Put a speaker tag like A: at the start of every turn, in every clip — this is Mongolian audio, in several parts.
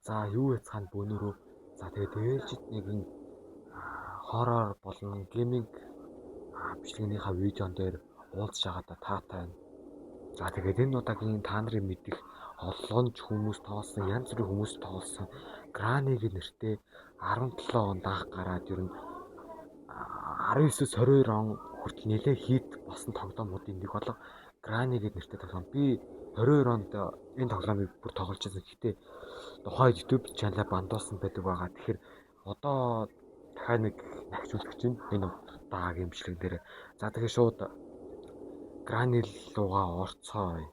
A: За юу яцхан бөөнөрөө. За тэгээд ээлжид нэгэн хоррор болон гейминг бичлэгнийхаа видеон дээр уулзж байгаадаа таатай байна. За тэгээд энэ удаагийн та нарын мэдих олонч хүмүүс тоолсон, янз бүрийн хүмүүс тоолсон Granny нэртэй 17 он анх гараад ер нь 19-22 он хүртэл нэлээд хит болсон тоглоомуудын нэг болго Granny нэртэй тоглоом. Би 22 онд энэ тоглоомыг бүр тоглож байсан. Гэхдээ тухайн YouTube channel бандуулсан байдаг байгаа. Тэгэхээр одоо дахиад нэг нахиулж чинь энэ удаагийн бичлэг дээр. За тэгэхээр шууд Granny руугаа орцгоё.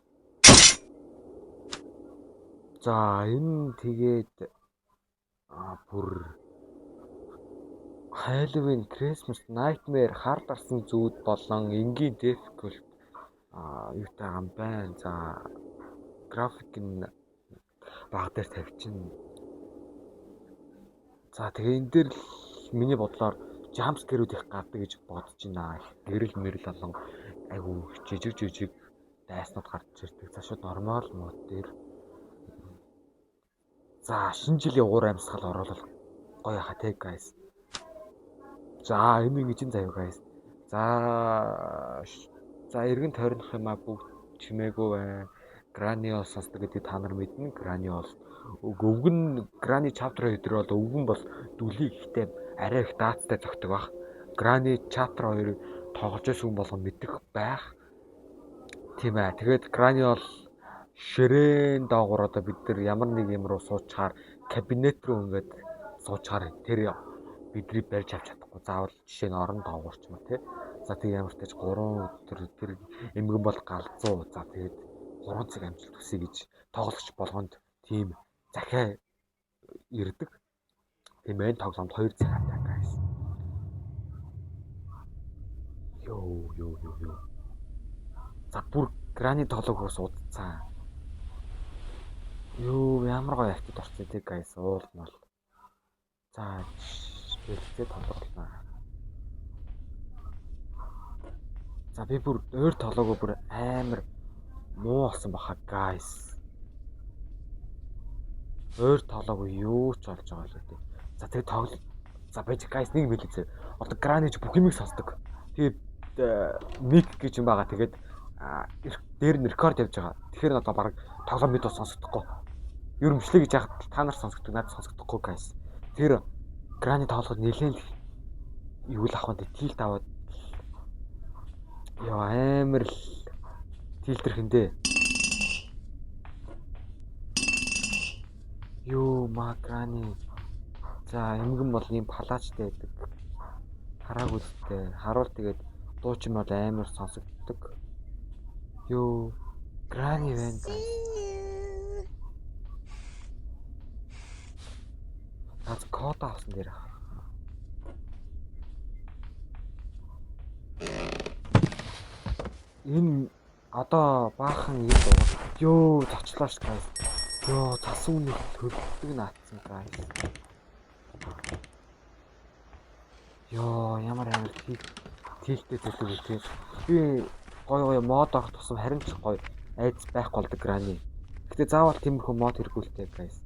A: За энэ тэгээд бүр Halloween, Christmas, Nightmare, хар дарсан зүүд болон энгийн difficult юутай юм байна. За график нь баг дээр тавьчихна. За тэгээ энэ дээр л миний бодлоор jump scare-үүд их гардаг гэж бодож байна. Гэрэл мэрэл болон айгу жижиг дайснууд гарч ирдэг. За шууд нормал мод дээр. За шинэ жилийн уур амьсгал оруулах гоё хаа тэг guys. За энэ ингэж заяа guys. За эргэн тойрных юмаа бүгд чимээгүй байна. Granny бол сонсдог гэдэг та нар мэднэ. Granny бол өвгөн Granny chapter 2 дээр бол өвгөн бол дүлий ихтэй арай их даацтай зогтдог баг. Granny chapter 2-ыг тоглож байсан хүн болгон мэдэх байх. Тийм ээ. Тэгээд Granny бол ширээн доогуур одоо бид нар ямар нэг юм руу суучаар кабинет руу ингээд суучаар тэр бидний барьж авч чадахгүй. Заавал жишээ нь орон доогуур ч юм уу тий. За тэг ямар ч тач 3 өдөр тэр эмгэн бол галзуу. За тэгээд 3 цаг амжилт хүсье гэж тоглогч болгонд тийм захиа ирдэг. Тийм ээ тоглоомд 2 цагаатай guys. Йоо. За бүр Granny тоглоогоос удцсан. Йоо ямар гоё актид орсон тий guys уулмал. За бэлтээ тоглоулаа. За би бүр өөр тоглоогоо бүр амар муу болсон баха guys. Өөр тоглоогоо юу ч олж байгаа л үү. За тэгээ тоглол. За байж guys нэг билээ. Одоо Granny бүх юмыг сонсдог. Тэгээд мик гэж юм байгаа. Тэгээд дээр нь рекорд явж байгаа. Тэгэхээр одоо баг тоглоом бид сонсохдохгүй. Ер нь бичлэг гэж яхад та нар сонсогддог, надад сонсогдохгүй guys. Тэр Granny тоглоход нэлээд юу л ахван тилт аваад яа амар л тилтерхэндээ. Юу ма Granny. За эмгэн бол ийм палаачтай байдаг. Хараагүй л дээ. Харуул тэгээд дуучин бол амар сонсогддог. Юу Granny байна. Аз код авсан дээр. Энэ одоо баахан юм дуу. Йоо зочлоош guys. Йоо цасан үнийг төлөвлөдөг наацсан guys. Йоо ямар амар тилтэй төлөв үү. Би гоё мод авах тусам харин ч гоё айц байхгүй болдог Granny. Гэтэ заавал тиймэрхүү мод хэрэггүүлтэй guys.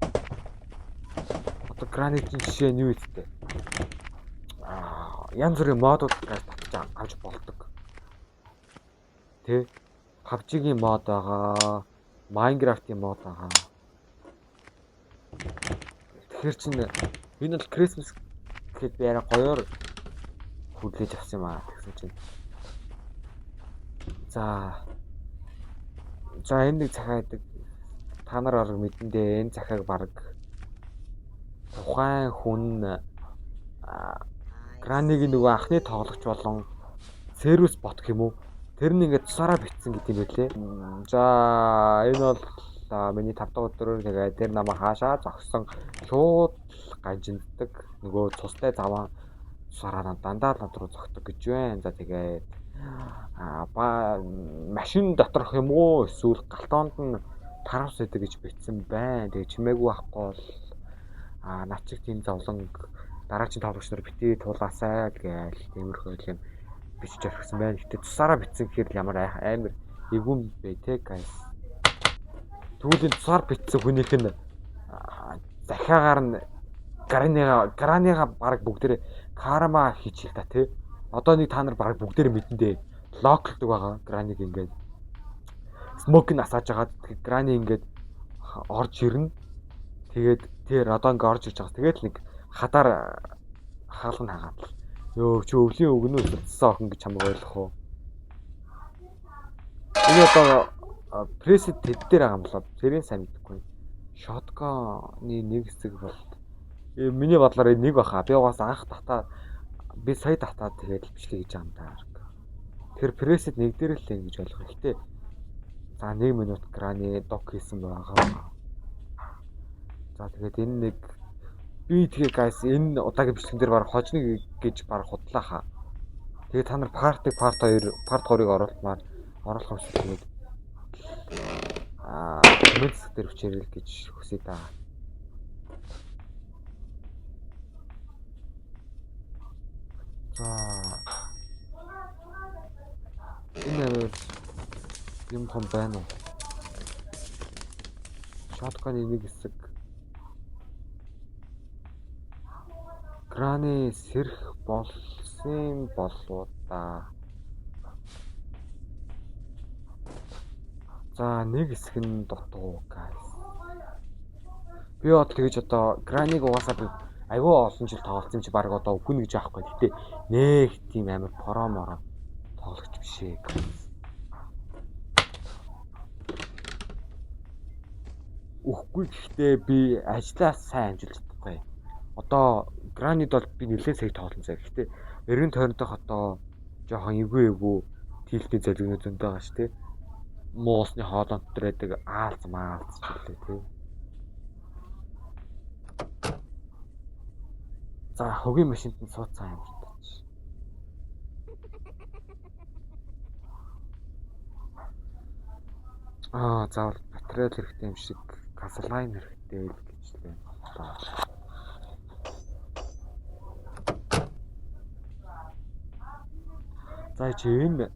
A: Одоо Granny чинь жишээ нь юу вэ? Янз бүрийн модууд татж авч болдог. Тэ PUBG-гийн мод байгаа, Minecraft-ийн мод байгаа. Тэгэхээр чинь энэ бол Christmas гэхэд би арай гоёор хүлээж авсан юм аа тэгсэн чинь. За энэ нэг захиадаг та нар арга мэдэндээ энэ захиаг баг тухайн хүн Granny-гийн нөгөө анхны тоглогч болон сервис ботх юм уу? Тэр нь ингээд тусаараа битсэн гэдэг юм байлээ. За энэ бол миний 5 дахь өдрөөр тэгээд тэр намайг хаашаа зогссон шууд ганжинддаг нөгөө цустай заваа тусаараа дандаа л над руу зогтдог гэж байна. За тэгээд машин доторх юм уу? Эсвэл галтоонд нь таравс идэг гэж битсэн байна. Тэгээд чимээгүй байхгүй бол над чиг тийм зовлон дараагийн тоглогч нар битээ тулаасаа гээл тиймэрхүү юм бичиж орхисон байна. Гэтэ тусаараа битсэн гэхээр ямар амар эвгүй бэ те guys. Тэгвэл энэ тусаар битсэн хүнийх нь захиагаар нь Гранига баг бүгдээрээ карма хийчихэл та тий. Одоо нэг та нар баг бүгдээрээ мэдэндээ локлдог байгаа. Граниг ингээд смок нь асааж байгаа. Грани ингээд орж ирнэ. Тэгээд тэр одоо ингээд орж ирж байгаа. Тэгээд л нэг хадаар хаалган хагаад л. Ёо чи өвлийн өгнөөс үлдсэн охин гэж чамайг ойлгох уу? Энэ одоо пресэд тэд дээр байгаа юм болоо. Тэрийн сайн мэдэхгүй. Shotgun-ы нэг хэсэг бол миний бодлоор нэг баха. Би угаас анх татаа би сая татаад тэгээд бичлэг хийж байгаа юм даа. Тэр пресэд нэг дээр л ингэж ойлгох. Гэхдээ за 1 минут Грани док хийсэн байгаа. За тэгээд энэ нэг би тэгээ guys энэ удаагийн бичлэгэн дээр баг хожно гэж баг худлаа хаа. Тэгээд та нар part 2-ыг оруулах юмшиг тэгээд коммент дээр хүчээрэл гэж хүсэе та. За энэ юм хон байна уу? Shotgun-ы нэг хэсэг Грани сэрх болсон болоо да. За нэг хэсэг нь дутуу guys. Би бод тэгэж одоо Граниг угаасаа би айгүй олон жил тоглолцсон чи баг одоо үгүй гэж аахгүй. Гэтэ нэг тийм амар проморо тоглогч биш ээ guys. Үхгүй гэхдээ би ажлаа сайн амжилт чадахгүй. Одоо Гранид бол би нэлээд сая тоглосон цаа. Гэтэ эргэн тойрнотойх одоо жоохон эвгүй тийлтэй залгинууд зөндөө байгаа ш тий. Моосны хоолонд төрөйдэг аалц гэлээ тий. За хогийн машинд нь суудсан юм байна. Заавал материал хэрэгтэй юм шиг газлайн хэрэгтэй л гэж л байна. За чи энэ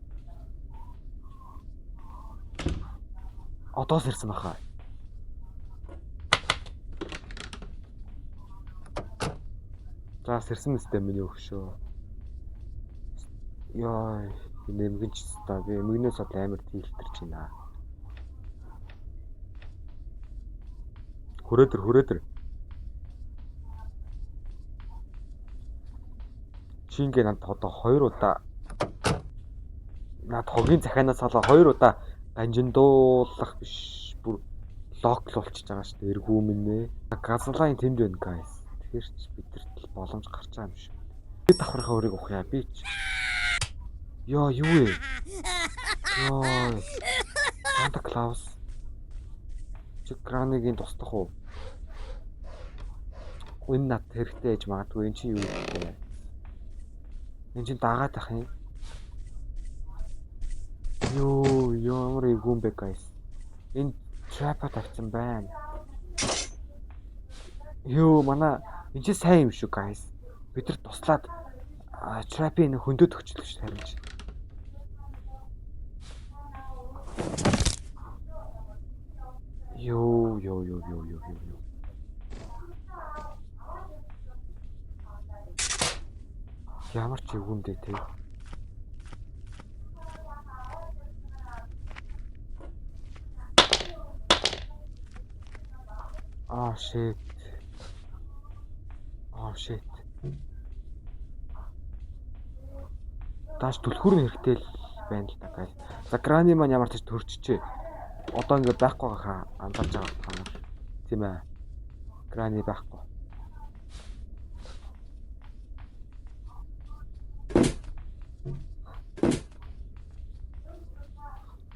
A: одоо сэрсэн баха. За сэрсэн мэт миний өгшөө. Яа, нэмгэн ч та би эмгэнээс бол амар тийлтэрч байна. Хүрээдэр. Чингээ над одоо 2 удаа над хогийн захианаас олоо 2 удаа ганжиндуулах биш бүр локлуулчихж байгаа шүү дээ. Эргүү минь ээ. Газлайн тэнд байна guys. Тэгэхээр ч бидэрт боломж гарч байгаа юм шиг. Би давхрахаа өрийг уух яа би ч. Яа юу вэ? Яа. Санта Клаус. Чи Гранигийн тусдах уу? Энэ над хэрэгтэй ээж магадгүй эн чинь юу вэ? Эн чинь дагаад ах юм. Ёо, ямар игүүн бэ guys. Энэ trap тавьсан байна. Ёо, манай энэ чинь сайн юм шүү guys. Бид нар туслаад trap-ийн хөндөд өгчлөгч таримж. Ёо. Ямар ч игүүн дээ те. Shit. Тааш түлхүүрэн хэрэгтэй л байна л та guys. За Грани маань ямар ч төрчихжээ. Одоо ингээд байхгүй хаа анзаарч байгаа та нар. Тийм ээ. Грани байхгүй.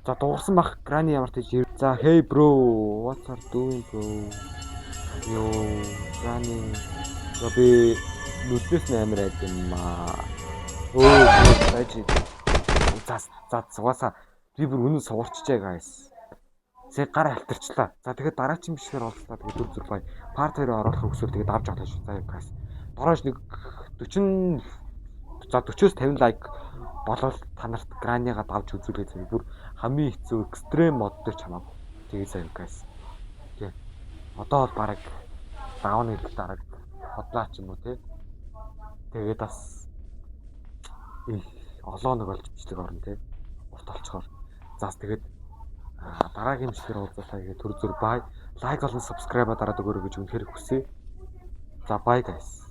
A: За дуурсан бах Грани ямар ч тийж. За hey bro, what are doing bro? Yo, Granny. Би нүднээс амар айд юм аа. Байж. За цугасаа би бүр үнэн суурчжээ guys. Сэг гар алтарчлаа. За тэгэхээр дараагийн бишгээр олцлаа. Тэгээд дүр зурлаа. Part 2 оруулах хүсвэл тэгээд авч авах шүү. За guys. Дороош нэг 40-40-50 лайк болол та нарт Гранигаа давж үзүүлээ зэрэг бүр хамгийн хэцүү экстрем мод дээр чамаагүй. Тэгээд заяа guys. Тий. Одоо бол бараг даавны дараг хотлаа ч юм уу те. Тэгээд бас их олон нэг болж бичдэг орно те. Урт олцохоор. Заас тэгээд дараагийн бичлэгээр уулзлаа гэхэд түр зүр бай. Лайк болон subscribe дараад өгөөрэй гэж үнэхээр хүсье. За bye guys.